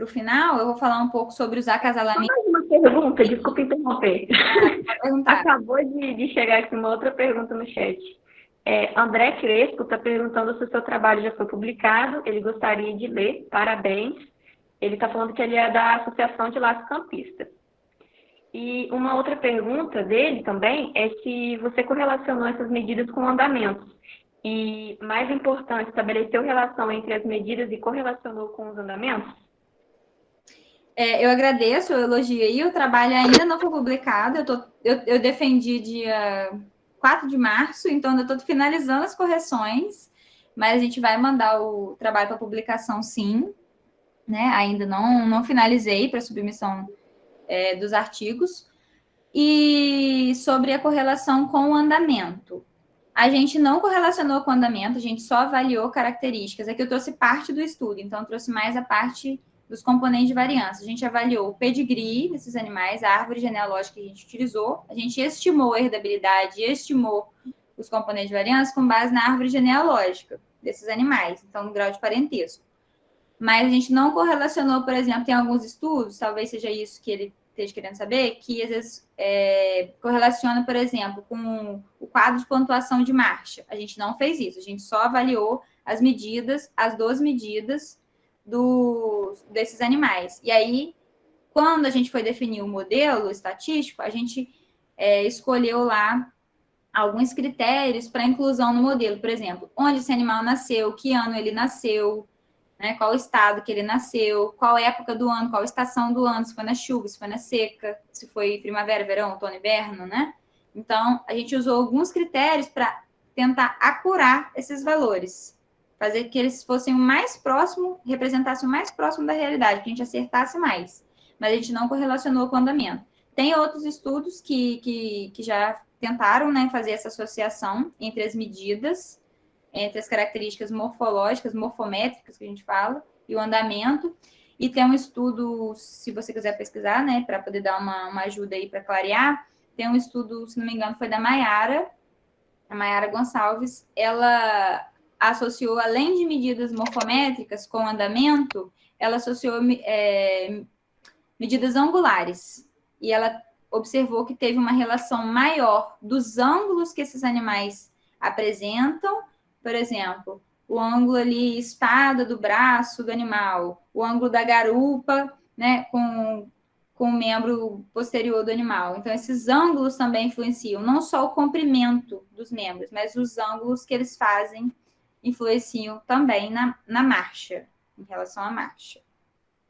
para o final, eu vou falar um pouco sobre os acasalamentos. Mais uma pergunta, desculpa interromper. Pode perguntar. Acabou de chegar aqui uma outra pergunta no chat. André Crespo está perguntando se o seu trabalho já foi publicado, ele gostaria de ler, parabéns. Ele está falando que ele é da Associação de Laços Campistas. E uma outra pergunta dele também é se você correlacionou essas medidas com andamentos. E, mais importante, estabeleceu relação entre as medidas e correlacionou com os andamentos? Eu agradeço, eu elogio aí. O trabalho ainda não foi publicado. Eu defendi dia 4 de março, então eu estou finalizando as correções, mas a gente vai mandar o trabalho para publicação, sim. Né? Ainda não finalizei para submissão dos artigos. E sobre a correlação com o andamento. A gente não correlacionou com o andamento, a gente só avaliou características. Aqui eu trouxe parte do estudo, então eu trouxe mais a parte dos componentes de variância. A gente avaliou o pedigree desses animais, a árvore genealógica que a gente utilizou, a gente estimou a herdabilidade, estimou os componentes de variância com base na árvore genealógica desses animais, então no grau de parentesco. Mas a gente não correlacionou, por exemplo, tem alguns estudos, talvez seja isso que ele esteja querendo saber, que às vezes correlaciona, por exemplo, com o quadro de pontuação de marcha. A gente não fez isso, a gente só avaliou as medidas, as 12 medidas desses animais. E aí, quando a gente foi definir o modelo estatístico, a gente escolheu lá alguns critérios para inclusão no modelo. Por exemplo, onde esse animal nasceu, que ano ele nasceu, né, qual estado que ele nasceu, qual época do ano, qual estação do ano, se foi na chuva, se foi na seca, se foi primavera, verão, outono, inverno, né? Então, a gente usou alguns critérios para tentar acurar esses valores, fazer que eles fossem o mais próximo, representassem o mais próximo da realidade, que a gente acertasse mais. Mas a gente não correlacionou com o andamento. Tem outros estudos que já tentaram, né, fazer essa associação entre as medidas, entre as características morfológicas, morfométricas que a gente fala, e o andamento. E tem um estudo, se você quiser pesquisar, né, para poder dar uma ajuda aí para clarear, tem um estudo, se não me engano, foi da Maiara, a Maiara Gonçalves, ela associou, além de medidas morfométricas com andamento, ela associou medidas angulares. E ela observou que teve uma relação maior dos ângulos que esses animais apresentam. Por exemplo, o ângulo ali, espada do braço do animal, o ângulo da garupa, né, com o membro posterior do animal. Então, esses ângulos também influenciam, não só o comprimento dos membros, mas os ângulos que eles fazem influenciam também na marcha, em relação à marcha.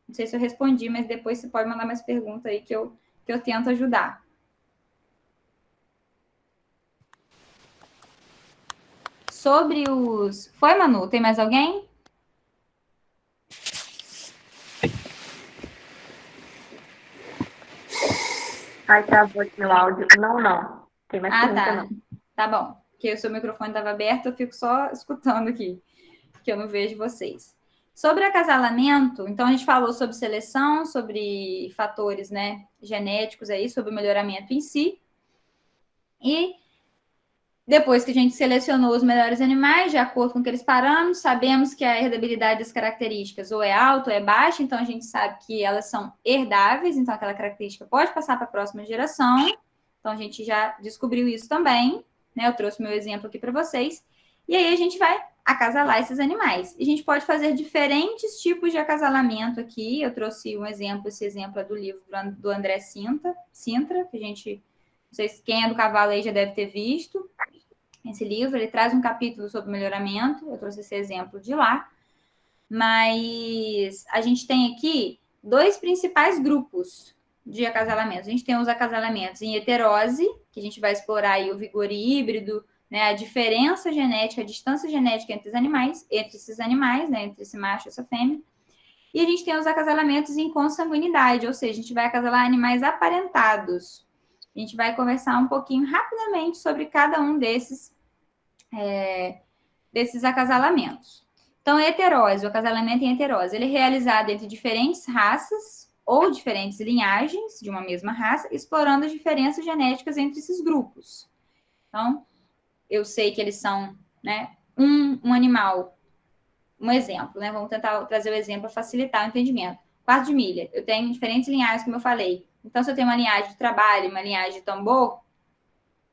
Não sei se eu respondi, mas depois você pode mandar mais perguntas aí que eu tento ajudar. Sobre os... Foi, Manu? Tem mais alguém? Ai, travou aqui meu áudio. Não. Tem mais pergunta, não. Tá bom. Porque o seu microfone estava aberto, eu fico só escutando aqui, que eu não vejo vocês. Sobre acasalamento, então a gente falou sobre seleção, sobre fatores, né, genéticos aí, sobre o melhoramento em si. E depois que a gente selecionou os melhores animais, de acordo com aqueles parâmetros, sabemos que a herdabilidade das características ou é alta ou é baixa, então a gente sabe que elas são herdáveis, então aquela característica pode passar para a próxima geração. Então a gente já descobriu isso também, né? Eu trouxe meu exemplo aqui para vocês. E aí a gente vai acasalar esses animais. E a gente pode fazer diferentes tipos de acasalamento aqui. Eu trouxe um exemplo, esse exemplo é do livro do André Sintra, que a gente, não sei se quem é do cavalo aí já deve ter visto. Esse livro, ele traz um capítulo sobre melhoramento, eu trouxe esse exemplo de lá, mas a gente tem aqui dois principais grupos de acasalamentos. A gente tem os acasalamentos em heterose, que a gente vai explorar aí o vigor híbrido, né, a diferença genética, a distância genética entre esses animais, né, entre esse macho e essa fêmea. E a gente tem os acasalamentos em consanguinidade, ou seja, a gente vai acasalar animais aparentados. A gente vai conversar um pouquinho rapidamente sobre cada um desses acasalamentos. Então, heterose, o acasalamento em heterose, ele é realizado entre diferentes raças ou diferentes linhagens de uma mesma raça, explorando as diferenças genéticas entre esses grupos. Então, eu sei que eles são, né, um animal, um exemplo, né? Vamos tentar trazer o exemplo para facilitar o entendimento. quarto de milha, eu tenho diferentes linhagens, como eu falei. Então, se eu tenho uma linhagem de trabalho, uma linhagem de tambor,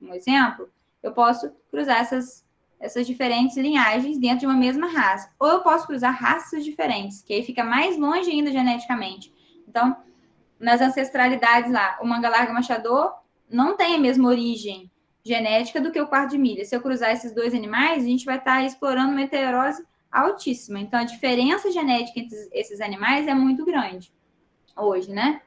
um exemplo, eu posso cruzar essas diferentes linhagens dentro de uma mesma raça. Ou eu posso cruzar raças diferentes, que aí fica mais longe ainda geneticamente. Então, nas ancestralidades lá, o manga larga machador não tem a mesma origem genética do que o quarto de milha. Se eu cruzar esses dois animais, a gente vai estar explorando uma heterose altíssima. Então, a diferença genética entre esses animais é muito grande hoje, né?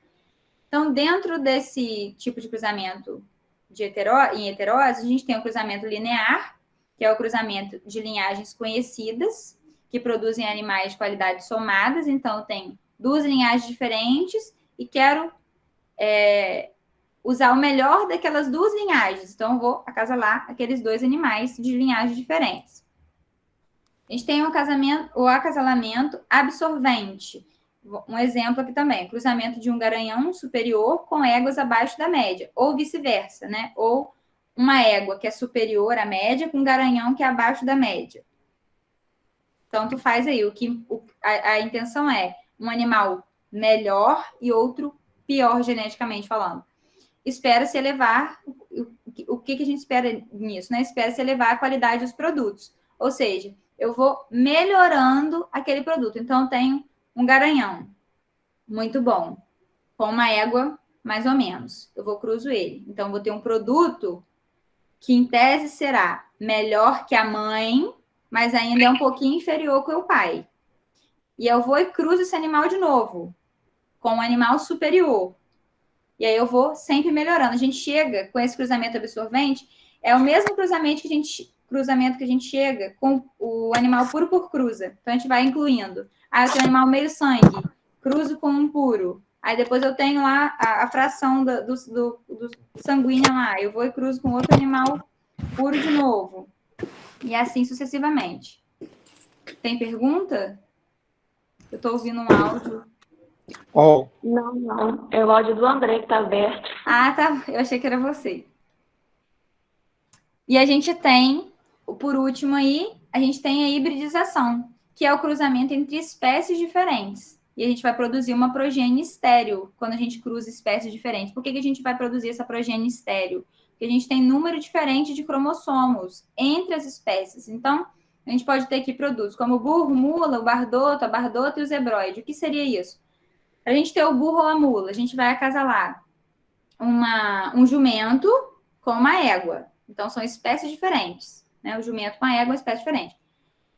Então, dentro desse tipo de cruzamento em heterose, a gente tem o cruzamento linear, que é o cruzamento de linhagens conhecidas, que produzem animais de qualidade somadas. Então, eu tenho duas linhagens diferentes e quero usar o melhor daquelas duas linhagens. Então, eu vou acasalar aqueles dois animais de linhagens diferentes. A gente tem o acasalamento absorvente. Um exemplo aqui também, cruzamento de um garanhão superior com éguas abaixo da média, ou vice-versa, né? Ou uma égua que é superior à média com um garanhão que é abaixo da média. Então, tu faz aí, a intenção é um animal melhor e outro pior geneticamente falando. Espera-se elevar, o que a gente espera nisso, né? Espera-se elevar a qualidade dos produtos. Ou seja, eu vou melhorando aquele produto. Então, eu tenho um garanhão muito bom, com uma égua mais ou menos. Eu vou cruzo ele. Então, vou ter um produto que, em tese, será melhor que a mãe, mas ainda é um pouquinho inferior que o pai. E eu vou e cruzo esse animal de novo, com um animal superior. E aí eu vou sempre melhorando. A gente chega com esse cruzamento absorvente, é o mesmo cruzamento que a gente chega com o animal puro por cruza. Então a gente vai incluindo. Ah, eu tenho um animal meio sangue, cruzo com um puro. Aí depois eu tenho lá a fração do sanguínea lá. Eu vou e cruzo com outro animal puro de novo. E assim sucessivamente. Tem pergunta? Eu estou ouvindo um áudio. Oh. Não. É o áudio do André que está aberto. Ah, tá. Eu achei que era você. E a gente tem, por último aí, a gente tem a hibridização, que é o cruzamento entre espécies diferentes. E a gente vai produzir uma progênie estéril quando a gente cruza espécies diferentes. Por que a gente vai produzir essa progênie estéril? Porque a gente tem número diferente de cromossomos entre as espécies. Então, a gente pode ter aqui produtos como o burro, mula, o bardoto, a bardota e o zebroide. O que seria isso? Para a gente ter o burro ou a mula, a gente vai acasalar um jumento com uma égua. Então, são espécies diferentes. Né? O jumento com a égua é uma espécie diferente.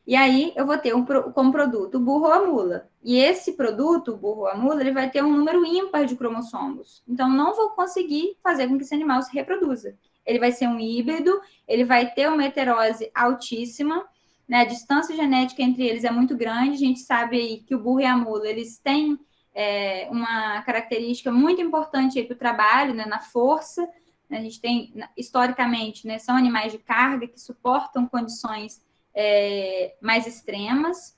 E aí, eu vou ter como produto o burro ou a mula. E esse produto, o burro ou a mula, ele vai ter um número ímpar de cromossomos. Então, não vou conseguir fazer com que esse animal se reproduza. Ele vai ser um híbrido, ele vai ter uma heterose altíssima, né? A distância genética entre eles é muito grande. A gente sabe aí que o burro e a mula, eles têm uma característica muito importante para o trabalho, né? Na força. A gente tem, historicamente, né? São animais de carga que suportam condições mais extremas.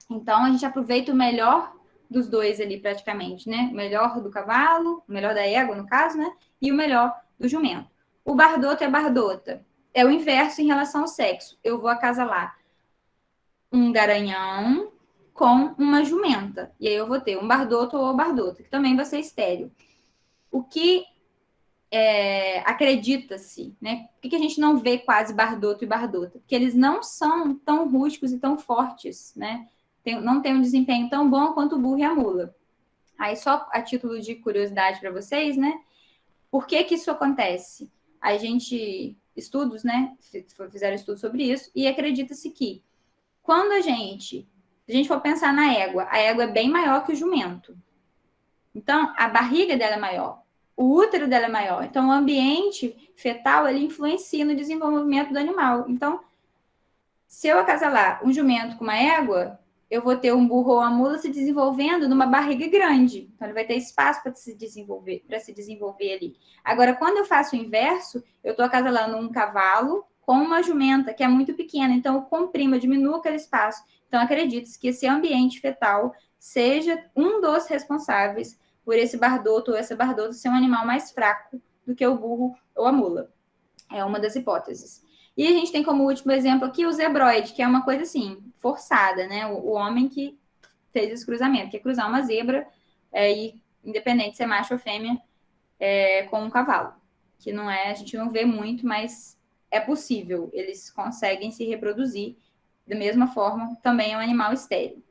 Então, a gente aproveita o melhor dos dois ali, praticamente, né? O melhor do cavalo, o melhor da égua, no caso, né? E o melhor do jumento. O bardoto e a bardota é o inverso em relação ao sexo. Eu vou acasalar um garanhão com uma jumenta. E aí eu vou ter um bardoto ou bardota, que também vai ser estéril. O que acredita-se, né? Por que a gente não vê quase bardoto e bardota? Porque eles não são tão rústicos e tão fortes, né? Não tem um desempenho tão bom quanto o burro e a mula. Aí, só a título de curiosidade para vocês, né? Por que isso acontece? A gente, estudos, né? Fizeram estudos sobre isso, e acredita-se que quando a gente for pensar na égua, a égua é bem maior que o jumento. Então, a barriga dela é maior. O útero dela é maior. Então, o ambiente fetal, ele influencia no desenvolvimento do animal. Então, se eu acasalar um jumento com uma égua, eu vou ter um burro ou uma mula se desenvolvendo numa barriga grande. Então, ele vai ter espaço para se desenvolver ali. Agora, quando eu faço o inverso, eu estou acasalando um cavalo com uma jumenta, que é muito pequena. Então, eu comprimo, eu diminuo aquele espaço. Então, acredita-se que esse ambiente fetal seja um dos responsáveis por esse bardoto ou essa bardota ser um animal mais fraco do que o burro ou a mula. É uma das hipóteses. E a gente tem como último exemplo aqui o zebroide, que é uma coisa assim, forçada, né? O homem que fez esse cruzamento, que é cruzar uma zebra e independente se é macho ou fêmea, com um cavalo. Que não é, a gente não vê muito, mas é possível. Eles conseguem se reproduzir da mesma forma, também é um animal estéril.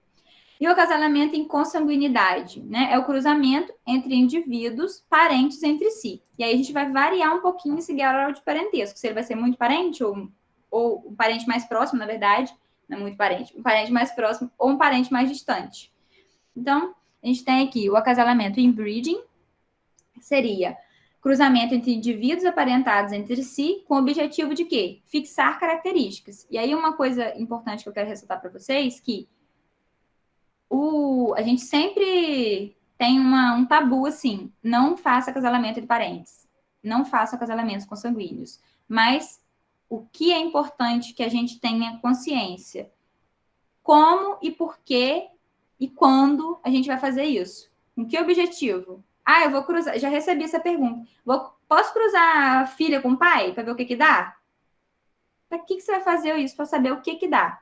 E o acasalamento em consanguinidade, né? É o cruzamento entre indivíduos parentes entre si. E aí a gente vai variar um pouquinho esse grau de parentesco. Se ele vai ser muito parente ou um parente mais próximo, na verdade, não é muito parente, um parente mais próximo ou um parente mais distante. Então, a gente tem aqui o acasalamento inbreeding, seria cruzamento entre indivíduos aparentados entre si, com o objetivo de quê? Fixar características. E aí uma coisa importante que eu quero ressaltar para vocês, que a gente sempre tem um tabu assim, não faça acasalamento de parentes, não faça acasalamentos consanguíneos. Mas o que é importante que a gente tenha consciência? Como e por que e quando a gente vai fazer isso? Com que objetivo? Ah, eu vou cruzar. Já recebi essa pergunta. Posso cruzar a filha com o pai para ver o que dá? Para que você vai fazer isso? Para saber o que dá.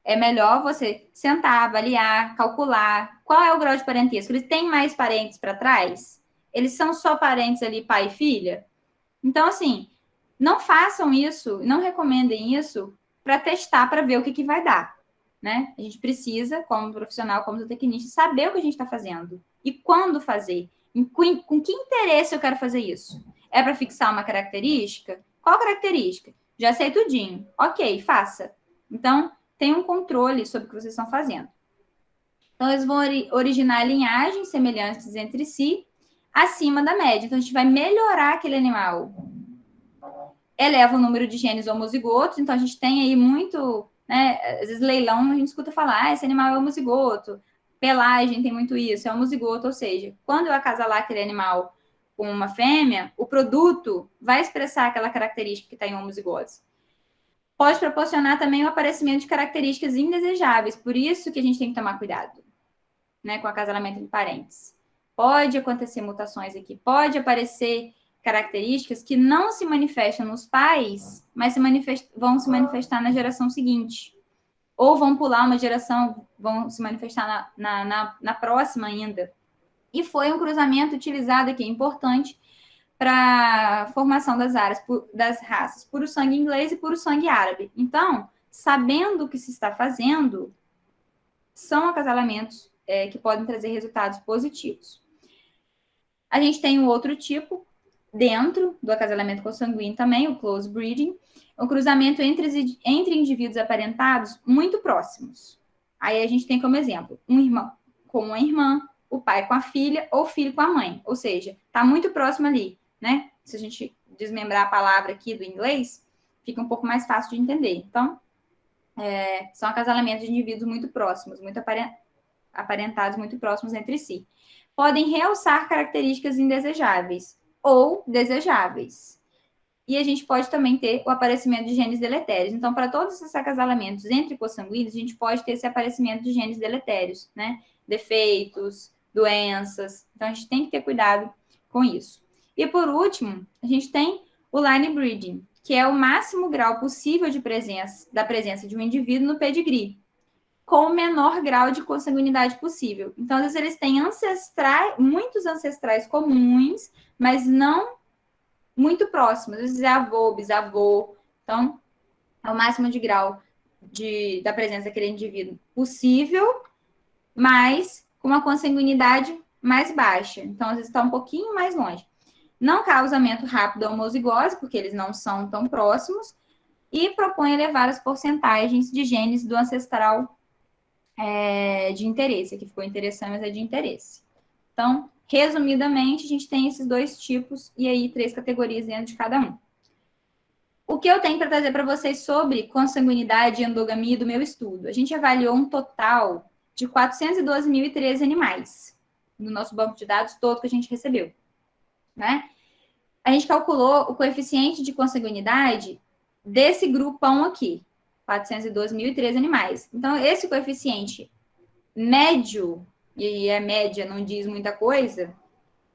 É melhor você sentar, avaliar, calcular qual é o grau de parentesco. Eles têm mais parentes para trás? Eles são só parentes ali, pai e filha? Então, assim, não façam isso, não recomendem isso para testar, para ver o que vai dar, né? A gente precisa, como profissional, como zootecnista, saber o que a gente está fazendo e quando fazer. Com que interesse eu quero fazer isso? É para fixar uma característica? Qual característica? Já sei tudinho. Ok, faça. Então, tem um controle sobre o que vocês estão fazendo. Então, eles vão originar linhagens semelhantes entre si, acima da média. Então, a gente vai melhorar aquele animal. Eleva o número de genes homozigotos. Então, a gente tem aí muito, né? Às vezes, leilão, a gente escuta falar, esse animal é homozigoto. Pelagem tem muito isso, é homozigoto. Ou seja, quando eu acasalar aquele animal com uma fêmea, o produto vai expressar aquela característica que está em homozigotos. Pode proporcionar também o aparecimento de características indesejáveis. Por isso que a gente tem que tomar cuidado, né, com o acasalamento de parentes. Pode acontecer mutações aqui, pode aparecer características que não se manifestam nos pais, mas vão se manifestar na geração seguinte. Ou vão pular uma geração, vão se manifestar na próxima ainda. E foi um cruzamento utilizado aqui, importante, para a formação das raças puro sangue inglês e puro sangue árabe. Então, sabendo o que se está fazendo, são acasalamentos que podem trazer resultados positivos. A gente tem um outro tipo, dentro do acasalamento consanguíneo também, o close breeding, o cruzamento entre indivíduos aparentados muito próximos. Aí a gente tem como exemplo, um irmão com uma irmã, o pai com a filha ou o filho com a mãe. Ou seja, está muito próximo ali, né? Se a gente desmembrar a palavra aqui do inglês, fica um pouco mais fácil de entender. Então, são acasalamentos de indivíduos muito próximos, muito aparentados, muito próximos entre si. Podem realçar características indesejáveis ou desejáveis. E a gente pode também ter o aparecimento de genes deletérios. Então, para todos esses acasalamentos entre consanguíneos, a gente pode ter esse aparecimento de genes deletérios, né? Defeitos, doenças. Então, a gente tem que ter cuidado com isso. E, por último, a gente tem o line breeding, que é o máximo grau possível da presença de um indivíduo no pedigree, com o menor grau de consanguinidade possível. Então, às vezes, eles têm muitos ancestrais comuns, mas não muito próximos. Às vezes é avô, bisavô. Então, é o máximo de grau da presença daquele indivíduo possível, mas com uma consanguinidade mais baixa. Então, às vezes está um pouquinho mais longe. Não causamento rápido da homozigose, porque eles não são tão próximos, e propõe elevar as porcentagens de genes do ancestral de interesse. Aqui ficou interessante, mas é de interesse. Então, resumidamente, a gente tem esses dois tipos e aí 3 categorias dentro de cada um. O que eu tenho para trazer para vocês sobre consanguinidade e endogamia do meu estudo? A gente avaliou um total de 412.013 animais no nosso banco de dados todo que a gente recebeu, né? A gente calculou o coeficiente de consanguinidade desse grupão aqui, 412.013 animais. Então, esse coeficiente médio, e a média não diz muita coisa,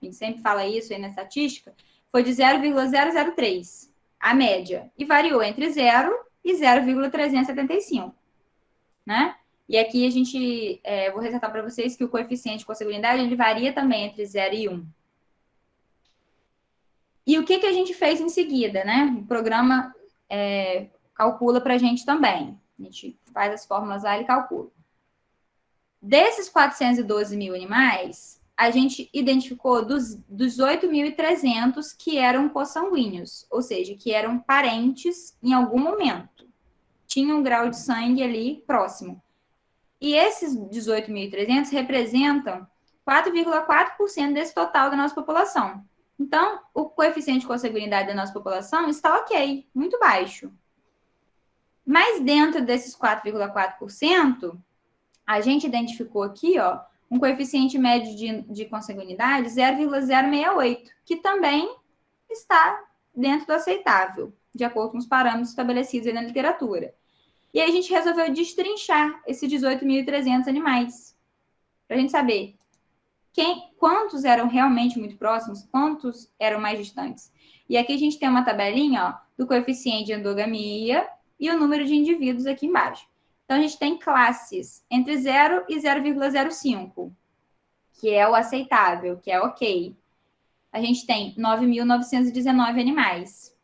a gente sempre fala isso aí na estatística, foi de 0,003, a média, e variou entre 0 e 0,375, né? E aqui a gente, vou ressaltar para vocês que o coeficiente de consanguinidade, ele varia também entre 0 e 1. E o que a gente fez em seguida, né? O programa calcula para a gente também. A gente faz as fórmulas lá e calcula. Desses 412 mil animais, a gente identificou dos 8.300 que eram consanguíneos, ou seja, que eram parentes em algum momento. Tinham um grau de sangue ali próximo. E esses 18.300 representam 4,4% desse total da nossa população. Então, o coeficiente de consanguinidade da nossa população está ok, muito baixo. Mas dentro desses 4,4%, a gente identificou aqui, ó, um coeficiente médio de consanguinidade 0,068, que também está dentro do aceitável, de acordo com os parâmetros estabelecidos aí na literatura. E aí a gente resolveu destrinchar esses 18.300 animais, para a gente saber quantos eram realmente muito próximos, quantos eram mais distantes. E aqui a gente tem uma tabelinha, ó, do coeficiente de endogamia e o número de indivíduos aqui embaixo. Então, a gente tem classes entre 0 e 0,05, que é o aceitável, que é ok. A gente tem 9.919 animais.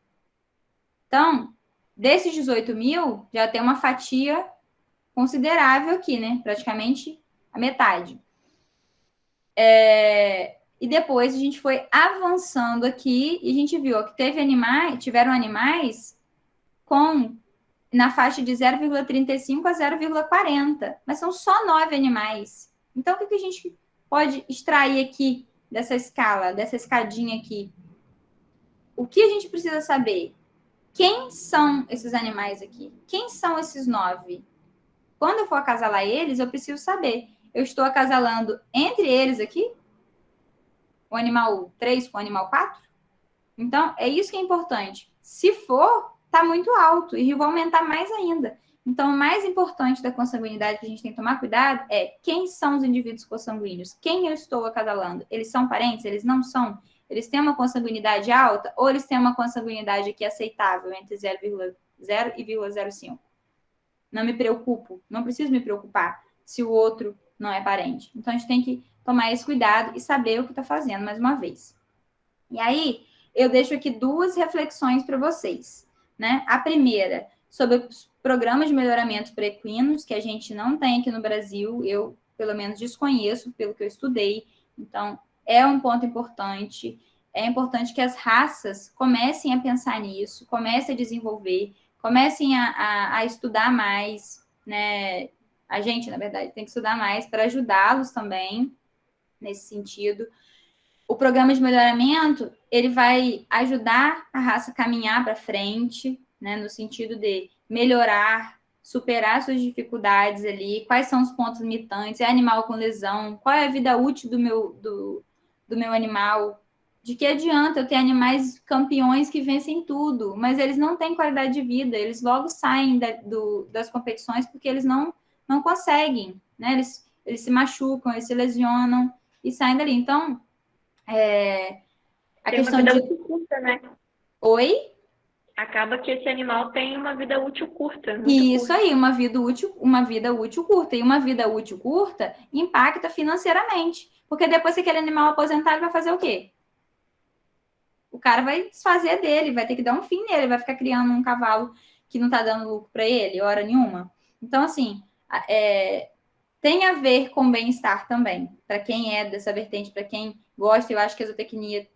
Então, desses 18 mil, já tem uma fatia considerável aqui, né? Praticamente a metade. E depois a gente foi avançando aqui e a gente viu que tiveram animais na faixa de 0,35 a 0,40, mas são só 9 animais. Então, o que a gente pode extrair aqui dessa escala, dessa escadinha aqui? O que a gente precisa saber? Quem são esses animais aqui? Quem são esses 9? Quando eu for acasalar eles, eu preciso saber. Eu estou acasalando entre eles aqui? O animal 3 com o animal 4? Então, é isso que é importante. Se for, está muito alto e vai aumentar mais ainda. Então, o mais importante da consanguinidade que a gente tem que tomar cuidado é quem são os indivíduos consanguíneos, quem eu estou acasalando. Eles são parentes? Eles não são? Eles têm uma consanguinidade alta ou eles têm uma consanguinidade aqui aceitável entre 0,0 e 0,05? Não me preocupo, não preciso me preocupar se o outro não é parente. Então, a gente tem que tomar esse cuidado e saber o que está fazendo, mais uma vez. E aí, eu deixo aqui duas reflexões para vocês, né? A primeira, sobre os programas de melhoramento para equinos, que a gente não tem aqui no Brasil, eu, pelo menos, desconheço pelo que eu estudei. Então, é um ponto importante. É importante que as raças comecem a pensar nisso, comecem a desenvolver, comecem a estudar mais, né? A gente, na verdade, tem que estudar mais para ajudá-los também nesse sentido. O programa de melhoramento, ele vai ajudar a raça a caminhar para frente, né, no sentido de melhorar, superar suas dificuldades ali, quais são os pontos limitantes, é animal com lesão, qual é a vida útil do meu animal, de que adianta eu ter animais campeões que vencem tudo, mas eles não têm qualidade de vida, eles logo saem das competições porque eles não conseguem, né, eles se machucam, eles se lesionam e saem dali. Então, a Tem uma questão vida de... útil curta, né? Oi? Acaba que esse animal tem uma vida útil curta, muito Isso curta. aí, uma vida útil curta. E uma vida útil curta impacta financeiramente. Porque depois que aquele animal aposentar, ele vai fazer o quê? O cara vai desfazer dele, vai ter que dar um fim nele, vai ficar criando um cavalo que não está dando lucro para ele, hora nenhuma. Então, assim, tem a ver com bem-estar também. Para quem é dessa vertente, para quem gosta, eu acho que a zootecnia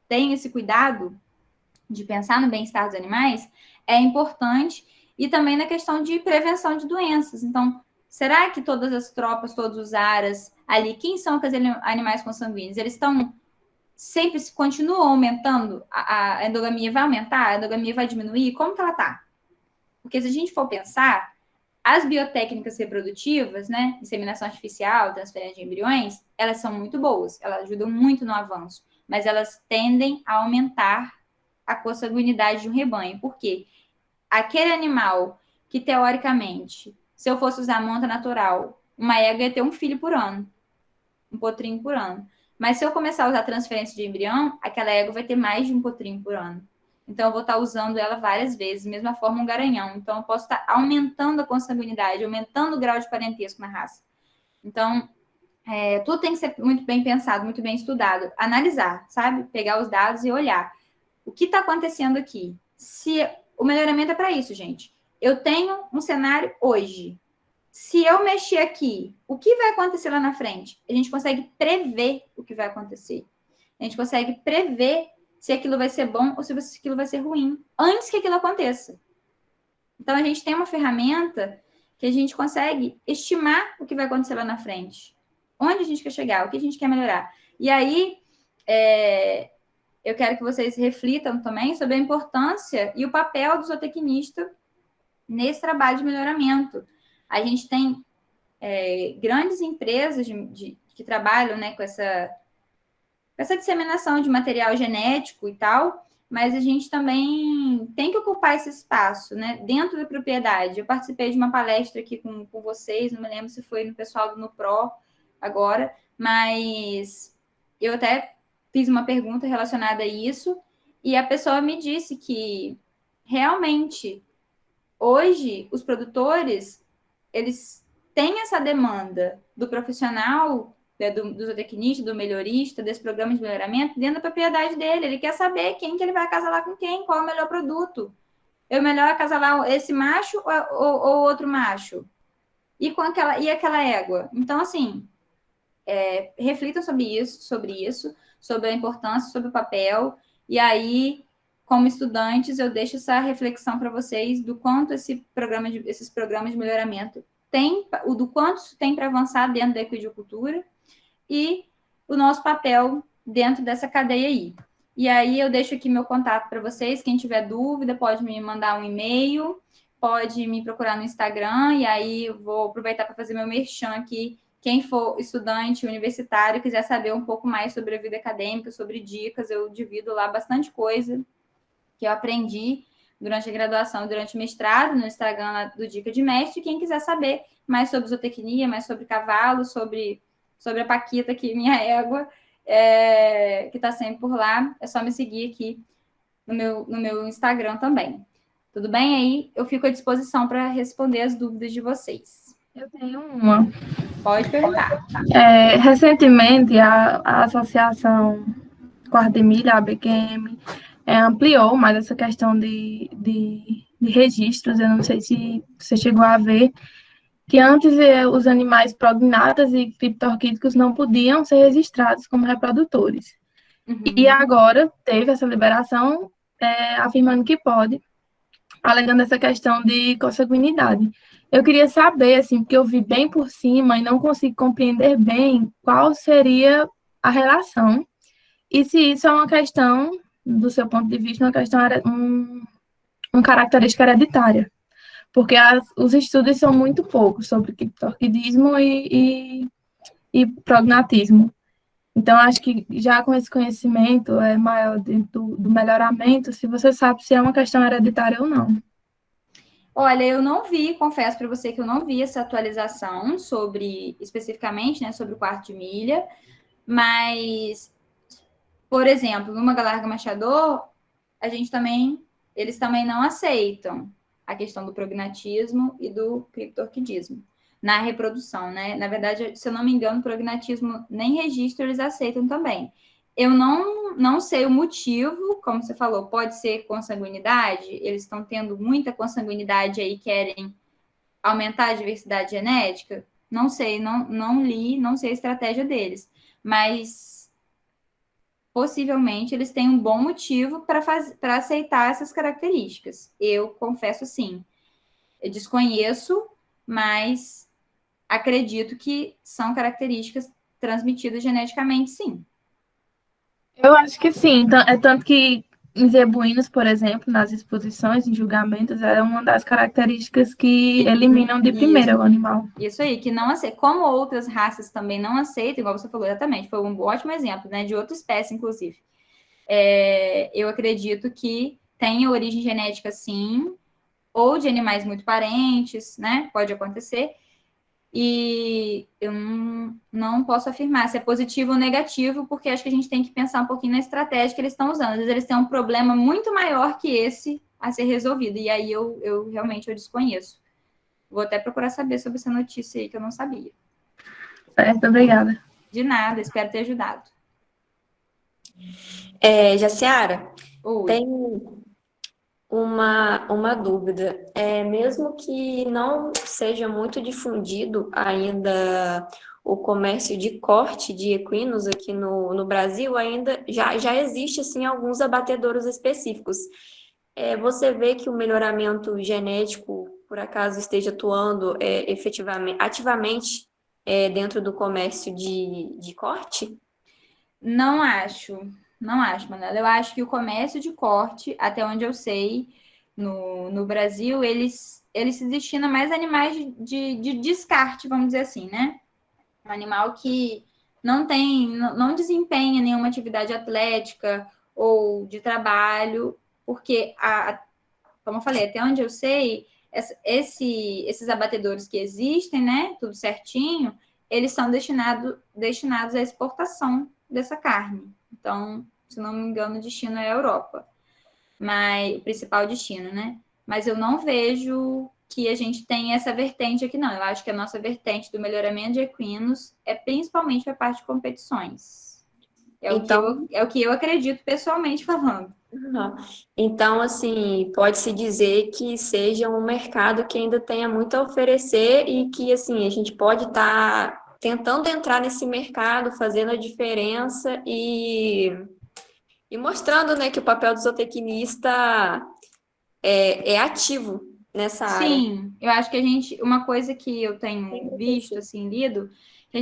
tem esse cuidado de pensar no bem-estar dos animais, é importante, e também na questão de prevenção de doenças. Então, será que todas as tropas, todos os aras ali, quem são aqueles animais consanguíneos? Eles estão sempre, continuam aumentando? A endogamia vai aumentar? A endogamia vai diminuir? Como que ela está? Porque se a gente for pensar, as biotécnicas reprodutivas, né, inseminação artificial, transferência de embriões, elas são muito boas, elas ajudam muito no avanço, mas elas tendem a aumentar a consanguinidade de um rebanho. Por quê? Aquele animal que, teoricamente, se eu fosse usar monta natural, uma égua ia ter um filho por ano, um potrinho por ano. Mas se eu começar a usar transferência de embrião, aquela égua vai ter mais de um potrinho por ano. então eu vou estar usando ela várias vezes, mesma forma um garanhão. Então, eu posso estar aumentando a consanguinidade, aumentando o grau de parentesco na raça. Então, tudo tem que ser muito bem pensado, muito bem estudado. Analisar, sabe? Pegar os dados e olhar. O que está acontecendo aqui? Se o melhoramento é para isso, gente. Eu tenho um cenário hoje. Se eu mexer aqui, o que vai acontecer lá na frente? A gente consegue prever o que vai acontecer. A gente consegue prever se aquilo vai ser bom ou se aquilo vai ser ruim, antes que aquilo aconteça. Então, a gente tem uma ferramenta que a gente consegue estimar o que vai acontecer lá na frente. Onde a gente quer chegar, o que a gente quer melhorar. E aí, eu quero que vocês reflitam também sobre a importância e o papel do zootecnista nesse trabalho de melhoramento. A gente tem grandes empresas que trabalham, né, com essa disseminação de material genético e tal, mas a gente também tem que ocupar esse espaço, né, dentro da propriedade. Eu participei de uma palestra aqui com vocês, não me lembro se foi no pessoal do NuPro agora, mas eu até fiz uma pergunta relacionada a isso, e a pessoa me disse que realmente hoje os produtores eles têm essa demanda do profissional, do zootecnista, do melhorista, desse programa de melhoramento dentro da propriedade dele. Ele quer saber quem que ele vai acasalar com quem, qual é o melhor produto. É melhor acasalar esse macho ou outro macho? E aquela égua? Então, assim, reflitam sobre a importância, sobre o papel, e aí, como estudantes, eu deixo essa reflexão para vocês do quanto esses programas de melhoramento do quanto isso tem para avançar dentro da equidicultura e o nosso papel dentro dessa cadeia aí. E aí eu deixo aqui meu contato para vocês, quem tiver dúvida pode me mandar um e-mail, pode me procurar no Instagram, e aí eu vou aproveitar para fazer meu merchan aqui. Quem for estudante universitário, quiser saber um pouco mais sobre a vida acadêmica, sobre dicas, eu divido lá bastante coisa que eu aprendi durante a graduação, durante o mestrado, no Instagram do Dica de Mestre. Quem quiser saber mais sobre zootecnia, mais sobre cavalo, sobre a Paquita, que minha égua, que está sempre por lá, é só me seguir aqui no meu Instagram também. Tudo bem aí? Eu fico à disposição para responder as dúvidas de vocês. Eu tenho uma. Pode perguntar. Recentemente, a Associação Quarta de Milha, a ABQM, ampliou mais essa questão de registros. Eu não sei se você chegou a ver, que antes os animais prognatas e criptorquídicos não podiam ser registrados como reprodutores. Uhum. E agora teve essa liberação, afirmando que pode, alegando essa questão de consanguinidade. Eu queria saber, assim, porque eu vi bem por cima e não consigo compreender bem qual seria a relação e se isso é uma questão, do seu ponto de vista, uma questão, uma característica hereditária. Porque os estudos são muito poucos sobre criptorquidismo e prognatismo. Então, acho que já com esse conhecimento maior do melhoramento, se você sabe se é uma questão hereditária ou não. Olha, eu não vi, confesso para você que eu não vi essa atualização especificamente, né, sobre o quarto de milha, mas, por exemplo, no Magalarga Machador, eles também não aceitam a questão do prognatismo e do criptorquidismo na reprodução, né? Na verdade, se eu não me engano, o prognatismo nem registro eles aceitam também. Eu não sei o motivo, como você falou, pode ser consanguinidade, eles estão tendo muita consanguinidade aí, querem aumentar a diversidade genética. Não sei, não li, não sei a estratégia deles, mas possivelmente eles têm um bom motivo para aceitar essas características. Eu confesso sim. Eu desconheço, mas acredito que são características transmitidas geneticamente, sim. Eu acho que sim. Tanto que em zebuínos, por exemplo, nas exposições, em julgamentos, é uma das características que eliminam de primeira o animal. Isso aí, que não aceita. Como outras raças também não aceitam, igual você falou, exatamente, foi um ótimo exemplo, né? De outra espécie, inclusive. Eu acredito que tem origem genética, sim, ou de animais muito parentes, né? Pode acontecer. E eu não posso afirmar se é positivo ou negativo, porque acho que a gente tem que pensar um pouquinho na estratégia que eles estão usando. Às vezes eles têm um problema muito maior que esse a ser resolvido, e aí eu realmente desconheço. Vou até procurar saber sobre essa notícia aí que eu não sabia. Certo, obrigada. De nada, espero ter ajudado. Jaciara, Oi. tem uma dúvida. Mesmo que não seja muito difundido ainda o comércio de corte de equinos aqui no Brasil, ainda já existe assim, alguns abatedouros específicos. Você vê que o melhoramento genético, por acaso, esteja atuando efetivamente, ativamente dentro do comércio de corte? Não acho, Manuela. Eu acho que o comércio de corte, até onde eu sei, no Brasil, eles se destinam mais a animais de descarte, vamos dizer assim, né? Um animal que não desempenha nenhuma atividade atlética ou de trabalho, porque, como eu falei, até onde eu sei, esses abatedouros que existem, né, tudo certinho, eles são destinados à exportação dessa carne. Então, se não me engano, o destino é a Europa, mas o principal destino, né? Mas eu não vejo que a gente tem essa vertente aqui, não. Eu acho que a nossa vertente do melhoramento de equinos é principalmente a parte de competições. Então, É o que eu acredito pessoalmente falando. Não. Então, assim, pode-se dizer que seja um mercado que ainda tenha muito a oferecer e que, assim, a gente pode estar tentando entrar nesse mercado, fazendo a diferença e mostrando, né, que o papel do zootecnista é ativo nessa área. Sim, eu acho que uma coisa que eu tenho visto, assim, lido, que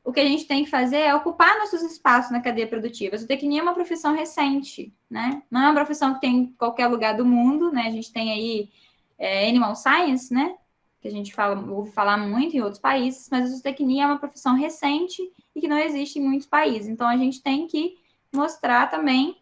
o que a gente tem que fazer é ocupar nossos espaços na cadeia produtiva. A zootecnia é uma profissão recente, né? Não é uma profissão que tem em qualquer lugar do mundo, né? A gente tem aí Animal Science, né? Que a gente ouve falar muito em outros países, mas a zootecnia é uma profissão recente e que não existe em muitos países. Então, a gente tem que mostrar também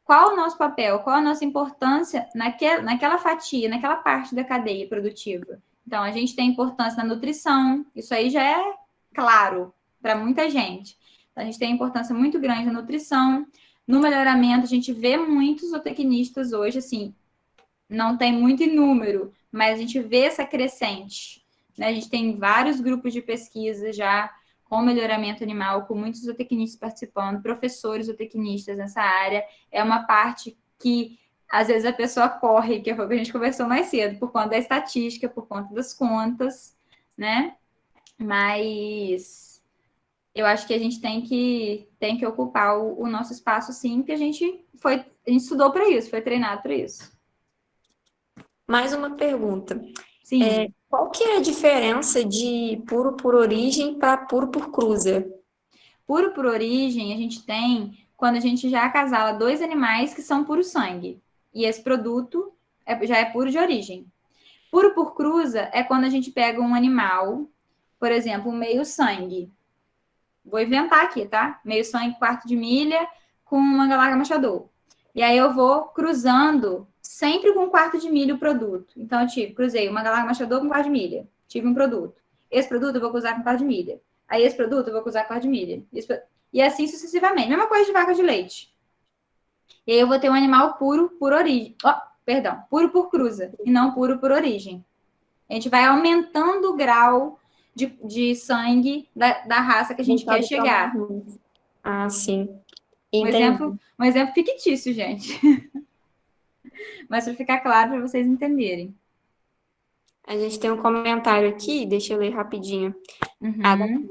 qual o nosso papel, qual a nossa importância naquela fatia, naquela parte da cadeia produtiva. Então, a gente tem importância na nutrição, isso aí já é claro para muita gente. Então, a gente tem importância muito grande na nutrição, no melhoramento, a gente vê muitos zootecnistas hoje, assim, não tem muito em número, mas a gente vê essa crescente. Né? A gente tem vários grupos de pesquisa já com melhoramento animal, com muitos zootecnistas participando, professores zootecnistas nessa área. É uma parte que, às vezes, a pessoa corre, que foi o que a gente conversou mais cedo, por conta da estatística, por conta das contas, né? Mas eu acho que a gente tem que ocupar o nosso espaço, sim, porque a gente estudou para isso, foi treinado para isso. Mais uma pergunta. Sim. Qual que é a diferença de puro por origem para puro por cruza? Puro por origem, a gente tem quando a gente já acasala dois animais que são puro sangue. E esse produto já é puro de origem. Puro por cruza é quando a gente pega um animal, por exemplo, um meio sangue. Vou inventar aqui, tá? Meio sangue, quarto de milha, com uma galarga machador. E aí eu vou cruzando sempre com um quarto de milha o produto. Então, eu cruzei uma galarga machador com um quarto de milha. Tive um produto. Esse produto eu vou cruzar com um quarto de milha. Aí esse produto eu vou cruzar com quarto de milha. E assim sucessivamente. Mesma coisa de vaca de leite. E aí eu vou ter um animal puro por origem. Puro por cruza. E não puro por origem. A gente vai aumentando o grau de sangue da raça que a gente quer chegar. Ah, sim. Um Entendi. exemplo fictício, gente. Mas para ficar claro para vocês entenderem. A gente tem um comentário aqui, deixa eu ler rapidinho. Uhum.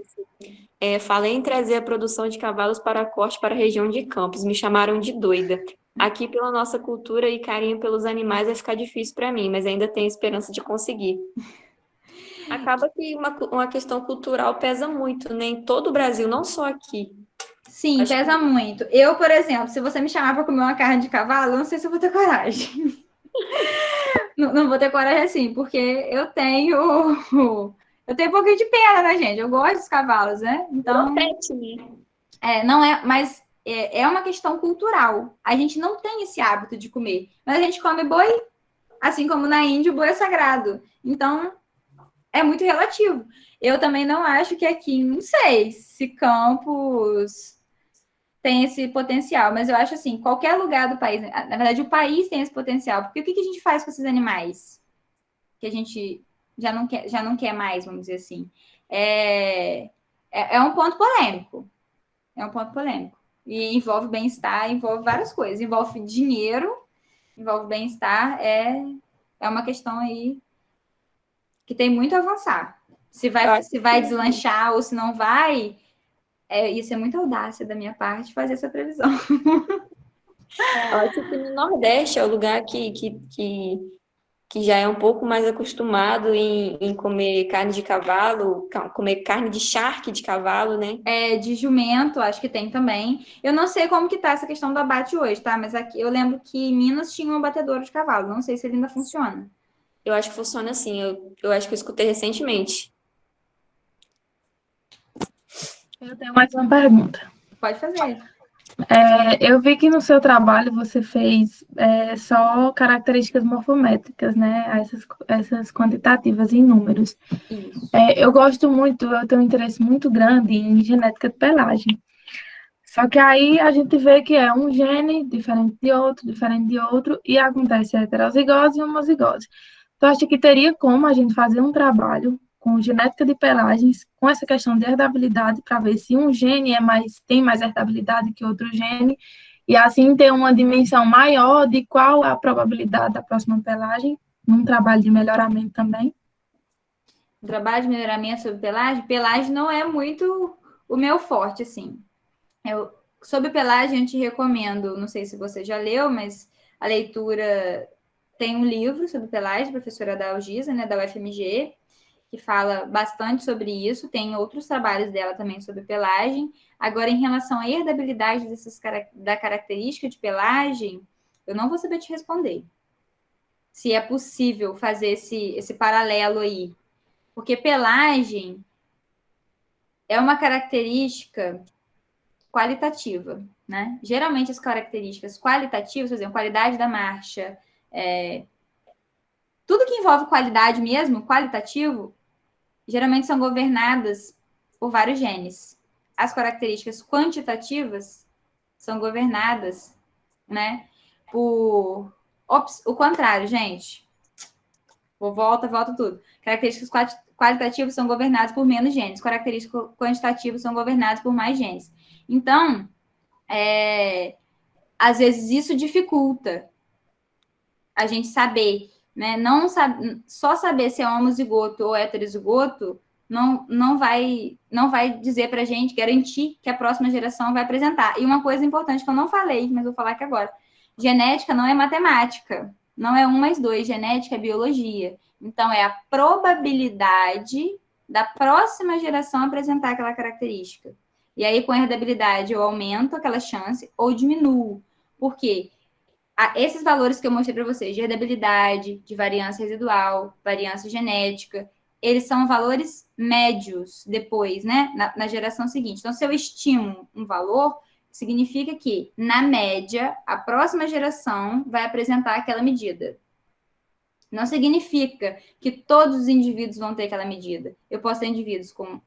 Falei em trazer a produção de cavalos para corte para a região de Campos. Me chamaram de doida. Aqui, pela nossa cultura e carinho pelos animais, vai ficar difícil para mim, mas ainda tenho esperança de conseguir. Acaba que uma questão cultural pesa muito, né? Em todo o Brasil, não só aqui. Sim, pesa muito. Eu, por exemplo, se você me chamar para comer uma carne de cavalo, eu não sei se eu vou ter coragem. Não vou ter coragem assim, porque eu tenho um pouquinho de pena, né, gente? Eu gosto dos cavalos, né? Então, Pet, né? não é, mas é uma questão cultural. A gente não tem esse hábito de comer, mas a gente come boi, assim como na Índia o boi é sagrado. Então, é muito relativo. Eu também não acho que aqui, não sei se Campos tem esse potencial, mas eu acho assim, qualquer lugar do país, na verdade o país tem esse potencial, porque o que a gente faz com esses animais que a gente já não quer mais, vamos dizer assim? É um ponto polêmico, é um ponto polêmico, e envolve bem-estar, envolve várias coisas, envolve dinheiro, envolve bem-estar, é uma questão aí que tem muito a avançar. Se vai deslanchar ou se não vai, isso é muita audácia da minha parte fazer essa previsão. Eu acho que no Nordeste é o lugar que já é um pouco mais acostumado em comer carne de cavalo, comer carne de charque de cavalo, né? De jumento, acho que tem também. Eu não sei como que tá essa questão do abate hoje, tá? Mas aqui eu lembro que em Minas tinha um abatedouro de cavalo. Não sei se ele ainda funciona. Eu acho que funciona assim. Eu acho que eu escutei recentemente. Eu tenho mais uma pergunta. Pode fazer. Eu vi que no seu trabalho você fez só características morfométricas, né? Essas quantitativas em números. Isso. Eu tenho um interesse muito grande em genética de pelagem. Só que aí a gente vê que é um gene diferente de outro, e acontece a heterozigose e homozigose. Tu acha que teria como a gente fazer um trabalho com genética de pelagens, com essa questão de herdabilidade, para ver se um gene tem mais herdabilidade que outro gene, e assim ter uma dimensão maior de qual a probabilidade da próxima pelagem, num trabalho de melhoramento também? O trabalho de melhoramento sobre pelagem não é muito o meu forte, assim. Sobre pelagem, eu te recomendo, não sei se você já leu, mas a leitura tem um livro sobre pelagem, professora da Algisa, né, da UFMG, que fala bastante sobre isso. Tem outros trabalhos dela também sobre pelagem. Agora, em relação à herdabilidade da característica de pelagem, eu não vou saber te responder. Se é possível fazer esse paralelo aí. Porque pelagem é uma característica qualitativa, né? Geralmente as características qualitativas, por exemplo, qualidade da marcha, tudo que envolve qualidade mesmo, qualitativo, geralmente são governadas por vários genes. As características quantitativas são governadas, né, por o contrário, gente. Volta tudo. Características qualitativas são governadas por menos genes. Características quantitativas são governadas por mais genes. Então, às vezes isso dificulta a gente saber, né? Só saber se é homozigoto ou heterozigoto não vai dizer para a gente, garantir que a próxima geração vai apresentar. E uma coisa importante que eu não falei, mas vou falar aqui agora: genética não é matemática, não é 1 mais 2, genética é biologia. Então, é a probabilidade da próxima geração apresentar aquela característica. E aí, com a herdabilidade, eu aumento aquela chance ou diminuo. Por quê? Esses valores que eu mostrei para vocês, de herdabilidade, de variância residual, variância genética, eles são valores médios depois, né? Na geração seguinte. Então, se eu estimo um valor, significa que, na média, a próxima geração vai apresentar aquela medida. Não significa que todos os indivíduos vão ter aquela medida. Eu posso ter indivíduos com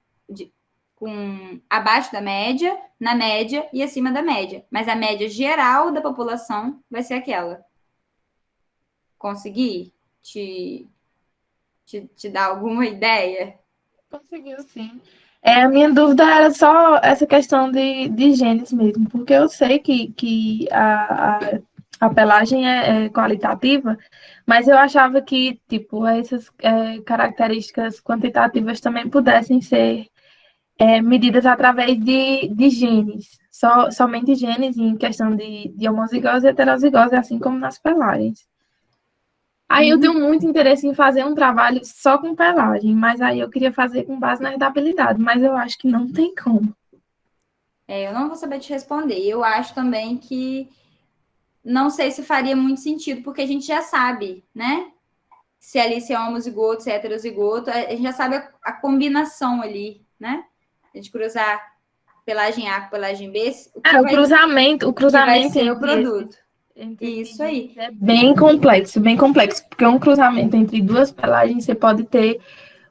abaixo da média, na média e acima da média. Mas a média geral da população vai ser aquela. Consegui te dar alguma ideia? Conseguiu, sim. A minha dúvida era só essa questão de genes mesmo, porque eu sei que a pelagem é qualitativa, mas eu achava que, tipo, essas características quantitativas também pudessem ser medidas através de genes, somente genes em questão de homozigose e heterozigose, assim como nas pelagens. Aí eu tenho muito interesse em fazer um trabalho só com pelagem, mas aí eu queria fazer com base na herdabilidade, mas eu acho que não tem como. Eu não vou saber te responder. Eu acho também que não sei se faria muito sentido, porque a gente já sabe, né? Se é homozigoto, se é heterozigoto, a gente já sabe a combinação ali, né? A gente cruzar pelagem A com pelagem B, O cruzamento que vai ser o entre produto. entre Isso aí. é bem complexo, porque um cruzamento entre duas pelagens você pode ter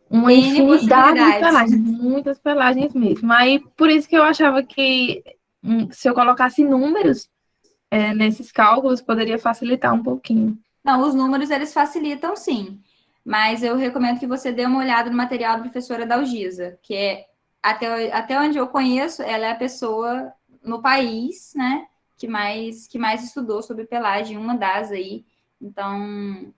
uma N infinidade de possibilidades. pelagens, muitas pelagens mesmo. Aí, por isso que eu achava que se eu colocasse números nesses cálculos, poderia facilitar um pouquinho. Não, os números eles facilitam sim, mas eu recomendo que você dê uma olhada no material da professora Dalgisa, que é, até onde eu conheço, ela é a pessoa no país, né, que mais estudou sobre pelagem, uma das aí. Então,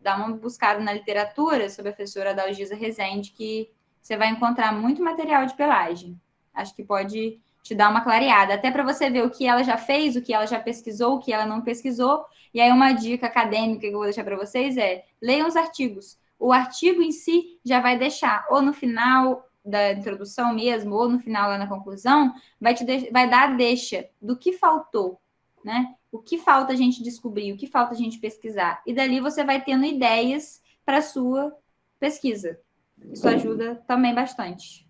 dá uma buscada na literatura sobre a professora Dalgisa Rezende, que você vai encontrar muito material de pelagem. Acho que pode te dar uma clareada, até para você ver o que ela já fez, o que ela já pesquisou, o que ela não pesquisou. E aí, uma dica acadêmica que eu vou deixar para vocês é: leiam os artigos. O artigo em si já vai deixar, ou no final da introdução mesmo, ou no final lá na conclusão, vai dar a deixa do que faltou, né? O que falta a gente descobrir, o que falta a gente pesquisar. E dali você vai tendo ideias para a sua pesquisa. Isso ajuda também bastante.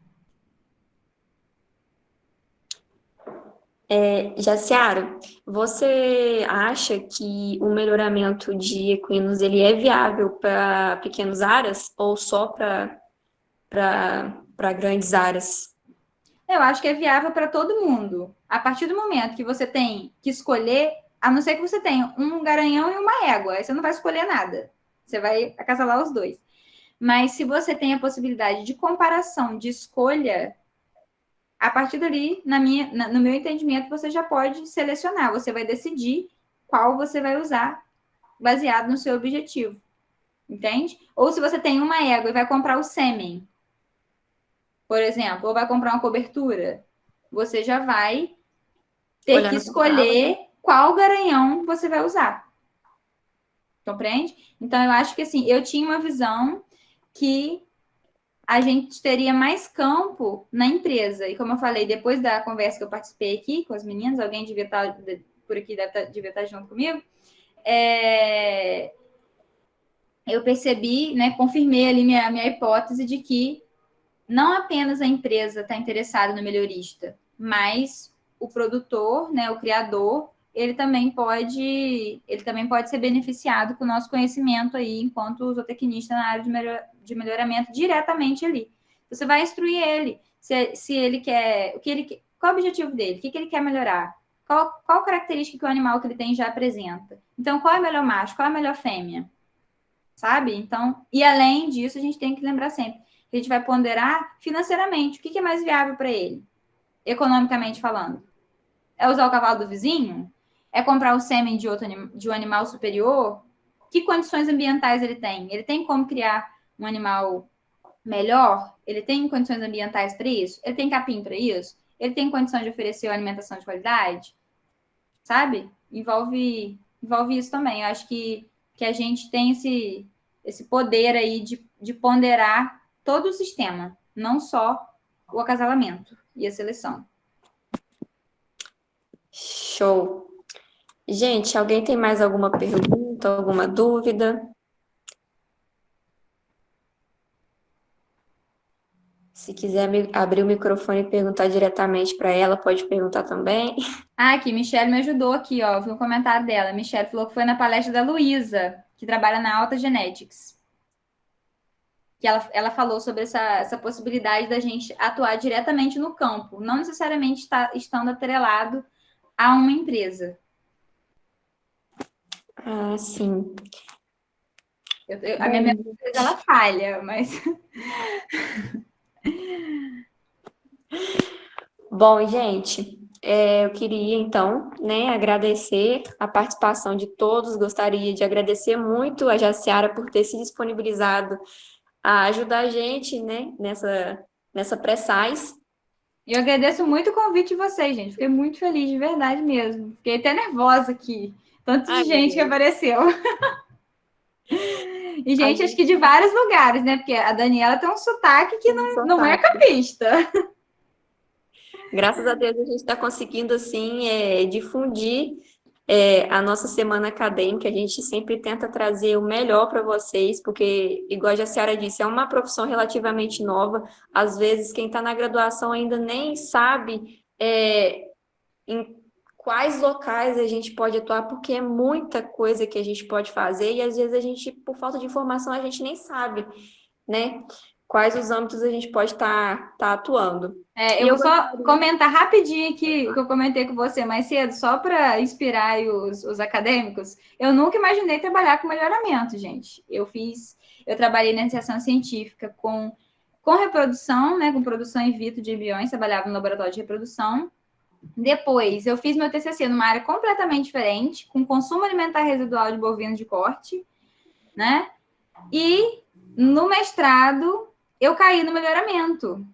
Jaciara, você acha que o melhoramento de equinos ele é viável para pequenos áreas ou só para grandes áreas? Eu acho que é viável para todo mundo. A partir do momento que você tem que escolher, a não ser que você tenha um garanhão e uma égua, aí você não vai escolher nada. Você vai acasalar os dois. Mas se você tem a possibilidade de comparação, de escolha, a partir dali, no meu entendimento, você já pode selecionar. Você vai decidir qual você vai usar baseado no seu objetivo. Entende? Ou se você tem uma égua e vai comprar o sêmen, por exemplo, ou vai comprar uma cobertura, você já vai ter Olhar que no catálogo. escolher qual garanhão você vai usar. Compreende? Então, eu acho que assim, eu tinha uma visão que a gente teria mais campo na empresa. E como eu falei, depois da conversa que eu participei aqui com as meninas, alguém devia estar por aqui, devia estar junto comigo, eu percebi, né, confirmei ali minha hipótese de que não apenas a empresa está interessada no melhorista, mas o produtor, né, o criador, ele também pode ser beneficiado com o nosso conhecimento aí, enquanto zootecnista na área de melhoramento diretamente ali. Você vai instruir ele, se ele quer, qual é o objetivo dele, o que ele quer melhorar, qual característica que o animal que ele tem já apresenta. Então, qual é o melhor macho, qual é a melhor fêmea, sabe? Então, e além disso, a gente tem que lembrar sempre que a gente vai ponderar financeiramente, o que é mais viável para ele, economicamente falando. É usar o cavalo do vizinho? É comprar o sêmen de um animal superior? Que condições ambientais ele tem? Ele tem como criar um animal melhor? Ele tem condições ambientais para isso? Ele tem capim para isso? Ele tem condição de oferecer uma alimentação de qualidade? Sabe? Envolve isso também. Eu acho que a gente tem esse poder aí de ponderar todo o sistema, não só o acasalamento e a seleção. Show. Gente, alguém tem mais alguma pergunta, alguma dúvida? Se quiser abrir o microfone e perguntar diretamente para ela, pode perguntar também. Ah, aqui, Michelle me ajudou aqui, ó. Vi um comentário dela. Michelle falou que foi na palestra da Luísa, que trabalha na Alta Genetics. Que ela falou sobre essa possibilidade da gente atuar diretamente no campo, não necessariamente estando atrelado a uma empresa. Ah, sim. A minha memória, ela falha, mas... Bom, gente, eu queria então, né, agradecer a participação de todos. Gostaria de agradecer muito a Jaciara por ter se disponibilizado a ajudar a gente, né, nessa pré-sais. Eu agradeço muito o convite de vocês, gente. Fiquei muito feliz, de verdade mesmo. Fiquei até nervosa aqui. Tanto de gente que apareceu. E gente, acho que de vários lugares, né? Porque a Daniela tem um sotaque que não é capista. Graças a Deus a gente está conseguindo, assim, difundir a nossa semana acadêmica. A gente sempre tenta trazer o melhor para vocês, porque, igual a Jaciara disse, é uma profissão relativamente nova. Às vezes, quem está na graduação ainda nem sabe em quais locais a gente pode atuar, porque é muita coisa que a gente pode fazer e, às vezes, a gente, por falta de informação, a gente nem sabe, né? quais os âmbitos a gente pode estar atuando. Eu vou só comentar rapidinho aqui o que eu comentei com você mais cedo, só para inspirar aí os acadêmicos. Eu nunca imaginei trabalhar com melhoramento, gente. Eu trabalhei na iniciação científica com reprodução, né, com produção in vitro de embriões, trabalhava no laboratório de reprodução. Depois, eu fiz meu TCC numa área completamente diferente, com consumo alimentar residual de bovinos de corte, né? E no mestrado, eu caí no melhoramento,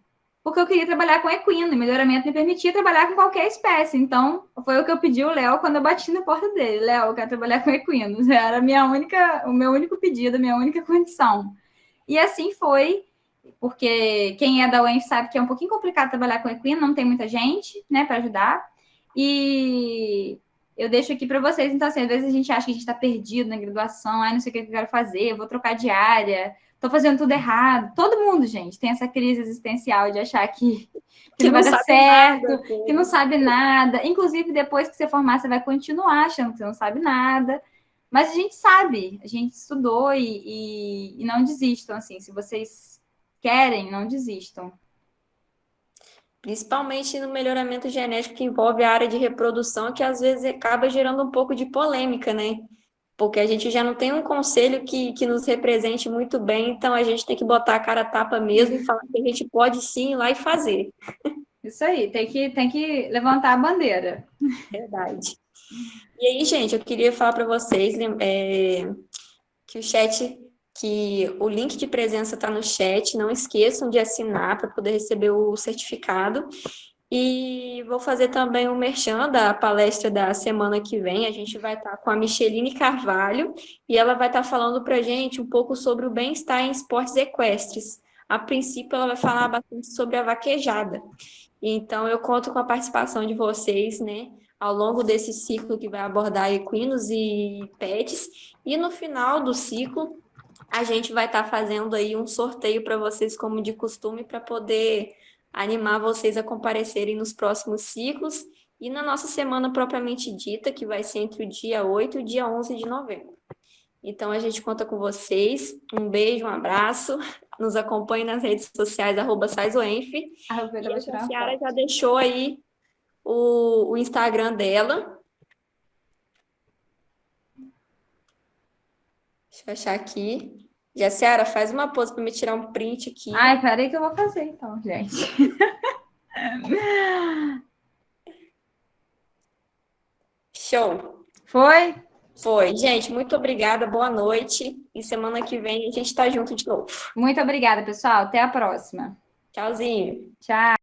porque eu queria trabalhar com equino, e melhoramento me permitia trabalhar com qualquer espécie. Então, foi o que eu pedi ao Léo quando eu bati na porta dele. Léo, eu quero trabalhar com equinos. Era o meu único pedido, a minha única condição. E assim foi, porque quem é da UENF sabe que é um pouquinho complicado trabalhar com equino, não tem muita gente, né, para ajudar. E eu deixo aqui para vocês, então, assim, às vezes a gente acha que a gente está perdido na graduação, não sei o que eu quero fazer, eu vou trocar de área, estou fazendo tudo errado. Todo mundo, gente, tem essa crise existencial de achar que não vai dar certo, que não sabe nada. Inclusive, depois que você formar, você vai continuar achando que você não sabe nada. Mas a gente sabe, a gente estudou e não desistam, assim, se vocês querem, não desistam. Principalmente no melhoramento genético que envolve a área de reprodução, que às vezes acaba gerando um pouco de polêmica, né? Porque a gente já não tem um conselho que nos represente muito bem, então a gente tem que botar a cara a tapa mesmo e falar que a gente pode sim ir lá e fazer. Isso aí, tem que levantar a bandeira. Verdade. E aí, gente, eu queria falar para vocês que o link de presença está no chat, não esqueçam de assinar para poder receber o certificado. E vou fazer também um merchan da palestra da semana que vem. A gente vai estar com a Micheline Carvalho e ela vai estar falando para a gente um pouco sobre o bem-estar em esportes equestres. A princípio, ela vai falar bastante sobre a vaquejada. Então, eu conto com a participação de vocês, né, ao longo desse ciclo que vai abordar equinos e pets. E no final do ciclo, a gente vai estar fazendo aí um sorteio para vocês, como de costume, para poder animar vocês a comparecerem nos próximos ciclos e na nossa semana propriamente dita, que vai ser entre o dia 8 e o dia 11 de novembro. Então, a gente conta com vocês. Um beijo, um abraço. Nos acompanhe nas redes sociais, @SaizoEnf. E a Ciara já deixou aí o Instagram dela. Deixa eu achar aqui. Jaciara, faz uma pose para me tirar um print aqui. Ai, peraí que eu vou fazer então, gente. Show. Foi? Foi. Gente, muito obrigada, boa noite. E semana que vem a gente está junto de novo. Muito obrigada, pessoal. Até a próxima. Tchauzinho. Tchau.